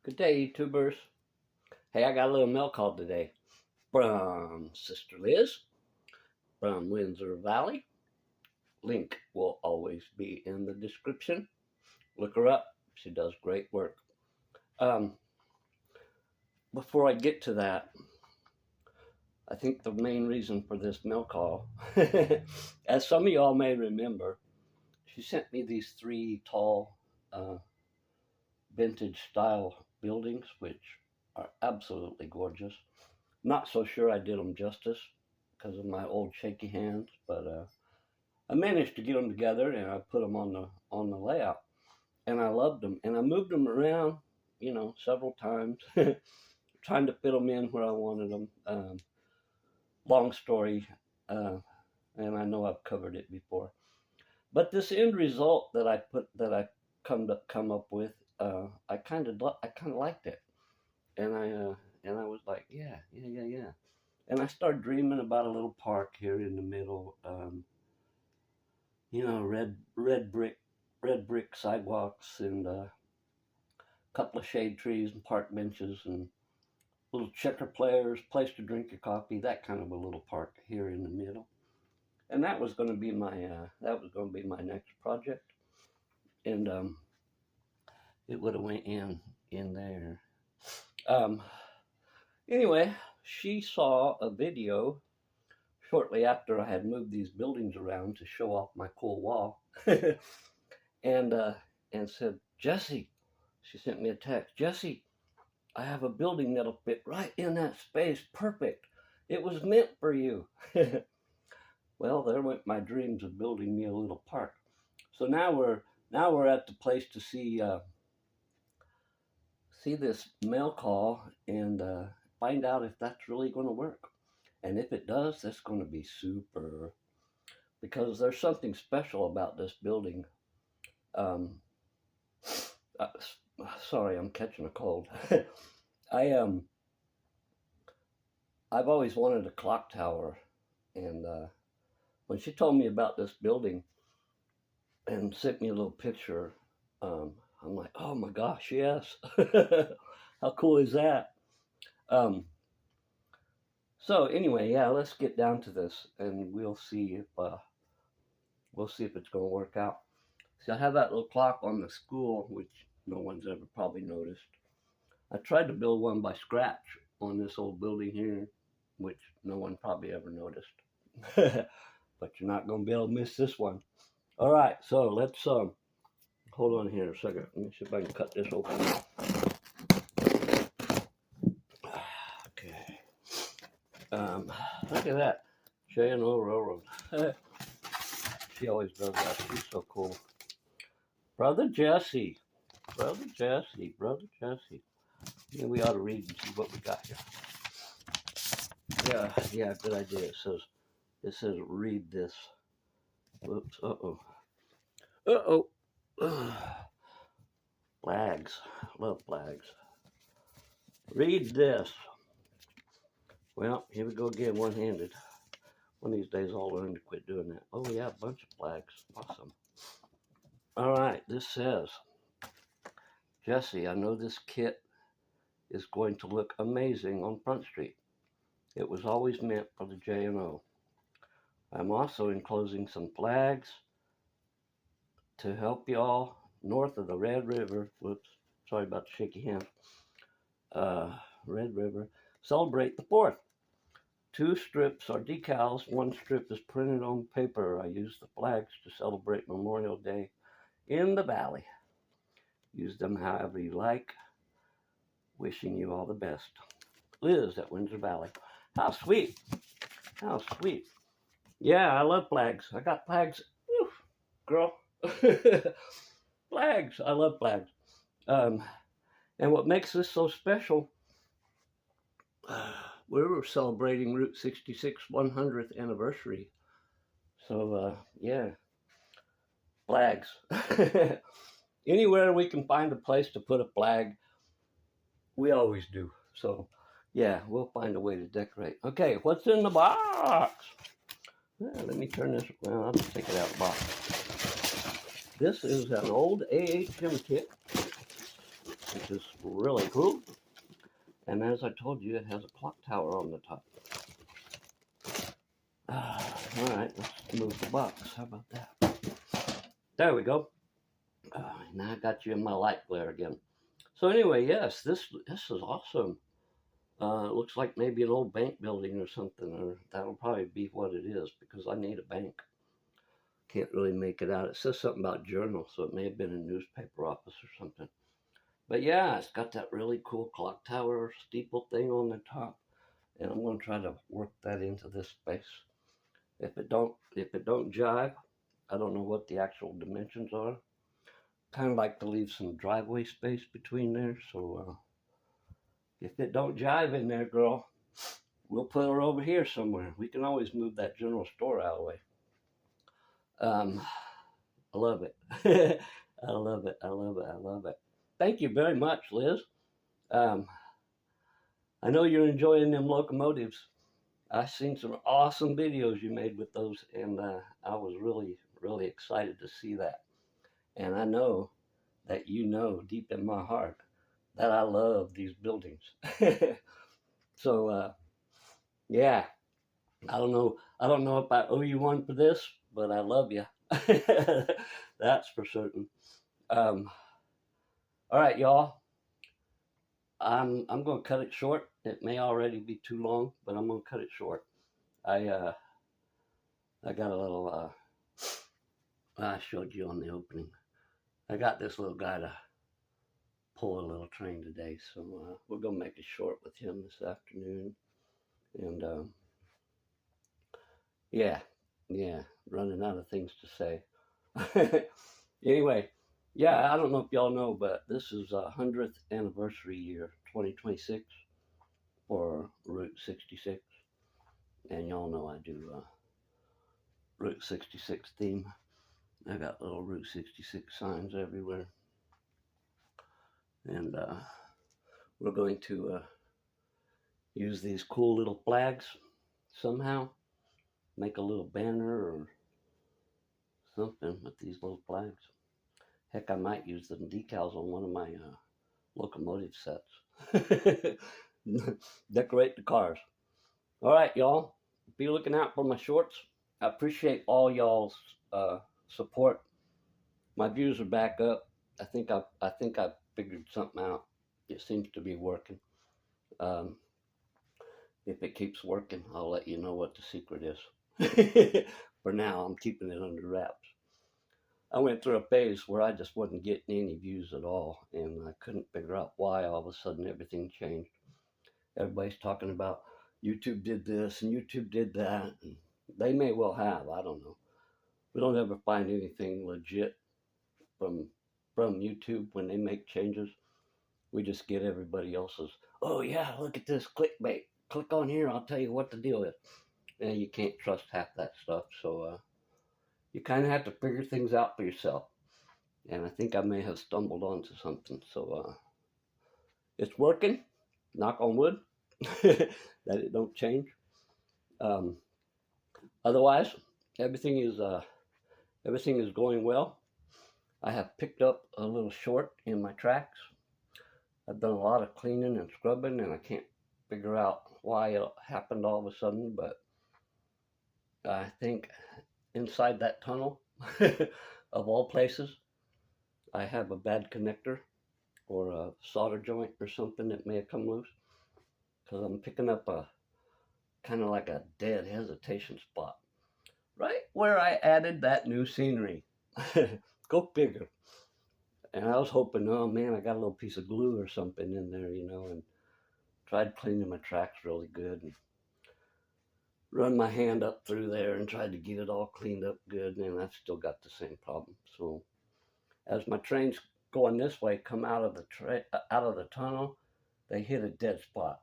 Good day, YouTubers. Hey, I got a little mail call today from Sister Liz from Windsor Valley. Link will always be in the description. Look her up. She does great work. Before I get to that, I think the main reason for this mail call, as some of y'all may remember, she sent me these three tall vintage style buildings, which are absolutely gorgeous. Not so sure I did them justice because of my old shaky hands, but I managed to get them together and I put them on the layout, and I loved them. And I moved them around, several times, trying to fit them in where I wanted them. Long story, and I know I've covered it before, but this end result that I come up with, I kind of liked it, and I was like, yeah. And I started dreaming about a little park here in the middle, red brick sidewalks, and a couple of shade trees and park benches and little checker players, place to drink your coffee, that kind of a little park here in the middle. And that was going to be my next project, and it would have went in there. Anyway, she saw a video shortly after I had moved these buildings around to show off my cool wall, and said, "Jesse," she sent me a text, "Jesse, I have a building that'll fit right in that space, perfect. It was meant for you." Well, there went my dreams of building me a little park. So now we're at the place to see this mail call and find out if that's really going to work. And if it does, that's going to be super, because there's something special about this building. Sorry, I'm catching a cold. I've always wanted a clock tower, and when she told me about this building and sent me a little picture, I'm like, oh my gosh, yes. How cool is that? So anyway, yeah, let's get down to this, and we'll see if it's going to work out. See, I have that little clock on the school, which no one's ever probably noticed. I tried to build one by scratch on this old building here, which no one probably ever noticed. But you're not going to be able to miss this one. All right, so let's hold on here a second. Let me see if I can cut this open. Okay. Look at that, J&O Railroad. She always does that. She's so cool. Brother Jesse. Yeah, we ought to read and see what we got here. Yeah, good idea. It says read this. Whoops. Flags. Love flags. Read this. Well, here we go again, one-handed. One of these days I'll learn to quit doing that. Oh yeah, a bunch of flags. Awesome. All right, this says, Jesse, I know this kit is going to look amazing on Front Street. It was always meant for the J&O. I'm also enclosing some flags to help y'all north of the Red River. Whoops, sorry about the shaky hand. Red River. Celebrate the 4th. 2 strips are decals. 1 strip is printed on paper. I use the flags to celebrate Memorial Day in the Valley. Use them however you like. Wishing you all the best. Liz at Windsor Valley. How sweet. How sweet. Yeah, I love flags. I got flags. Whew, girl. Flags. I love flags. And what makes this so special, we were celebrating Route 66 100th anniversary. So, yeah. Flags. Anywhere we can find a place to put a flag, we always do. So, yeah, we'll find a way to decorate. Okay, what's in the box? Let me turn this around. I'll just take it out of the box. This is an old AHM kit which is really cool. And as I told you, it has a clock tower on the top. All right, let's move the box. How about that? There we go. Now I got you in my light glare again. So anyway, yes, this is awesome. It looks like maybe an old bank building or something, or that'll probably be what it is because I need a bank. Can't really make it out. It says something about journal, so it may have been a newspaper office or something. But yeah, it's got that really cool clock tower steeple thing on the top, and I'm going to try to work that into this space. If it don't jive, I don't know what the actual dimensions are. Kind of like to leave some driveway space between there, so if it don't jive in there, girl, we'll put her over here somewhere. We can always move that general store out of the way. I love it. I love it. I love it. I love it. Thank you very much, Liz. I know you're enjoying them locomotives. I've seen some awesome videos you made with those, and I was really, really excited to see that. And I know that you know deep in my heart that I love these buildings. So, yeah, I don't know if I owe you one for this, but I love you. That's for certain. All right, y'all. I'm going to cut it short. It may already be too long, but I'm going to cut it short. I got a little, I showed you on the opening. I got this little guy to pull a little train today, so we're going to make it short with him this afternoon. And yeah, running out of things to say. Anyway, yeah, I don't know if y'all know, but this is 100th anniversary year, 2026, for Route 66. And y'all know I do Route 66 theme. I got little Route 66 signs everywhere. And we're going to use these cool little flags somehow. Make a little banner or something with these little flags. Heck, I might use the decals on one of my locomotive sets. Decorate the cars. All right, y'all. Be looking out for my shorts. I appreciate all y'all's support. My views are back up. I think I figured something out. It seems to be working. If it keeps working, I'll let you know what the secret is. For now, I'm keeping it under wraps. I went through a phase where I just wasn't getting any views at all, and I couldn't figure out why all of a sudden everything changed. Everybody's talking about YouTube did this and YouTube did that, and they may well have, I don't know. We don't ever find anything legit from YouTube when they make changes. We just get everybody else's, oh yeah, look at this clickbait. Click on here, I'll tell you what the deal is. And you can't trust half that stuff, so you kind of have to figure things out for yourself. And I think I may have stumbled onto something, so it's working, knock on wood, that it don't change. Otherwise, everything is going well. I have picked up a little short in my tracks. I've done a lot of cleaning and scrubbing, and I can't figure out why it happened all of a sudden, but I think inside that tunnel, of all places, I have a bad connector or a solder joint or something that may have come loose, because I'm picking up a kind of like a dead hesitation spot right where I added that new scenery. Go figure. And I was hoping, oh man, I got a little piece of glue or something in there, and tried cleaning my tracks really good and run my hand up through there and tried to get it all cleaned up good, and I've still got the same problem. So as my trains going this way come out of the tunnel, they hit a dead spot,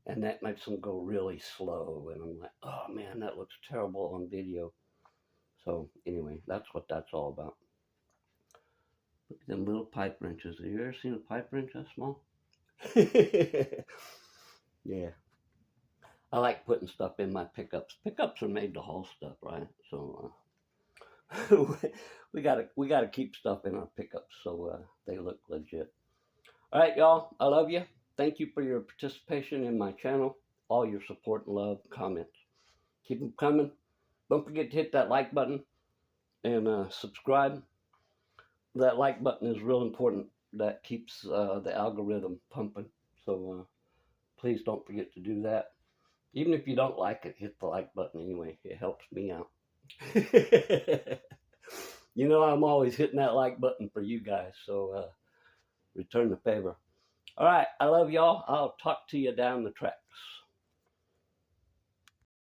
and that makes them go really slow, and I'm like, oh man, that looks terrible on video. So anyway, that's what that's all about. Look at them little pipe wrenches. Have you ever seen a pipe wrench that small? Yeah. I like putting stuff in my pickups. Pickups are made to haul stuff, right? So we gotta keep stuff in our pickups so they look legit. All right, y'all. I love you. Thank you for your participation in my channel, all your support and love, comments. Keep them coming. Don't forget to hit that like button and subscribe. That like button is real important. That keeps the algorithm pumping. So please don't forget to do that. Even if you don't like it, hit the like button anyway. It helps me out. You know, I'm always hitting that like button for you guys. So return the favor. All right. I love y'all. I'll talk to you down the tracks.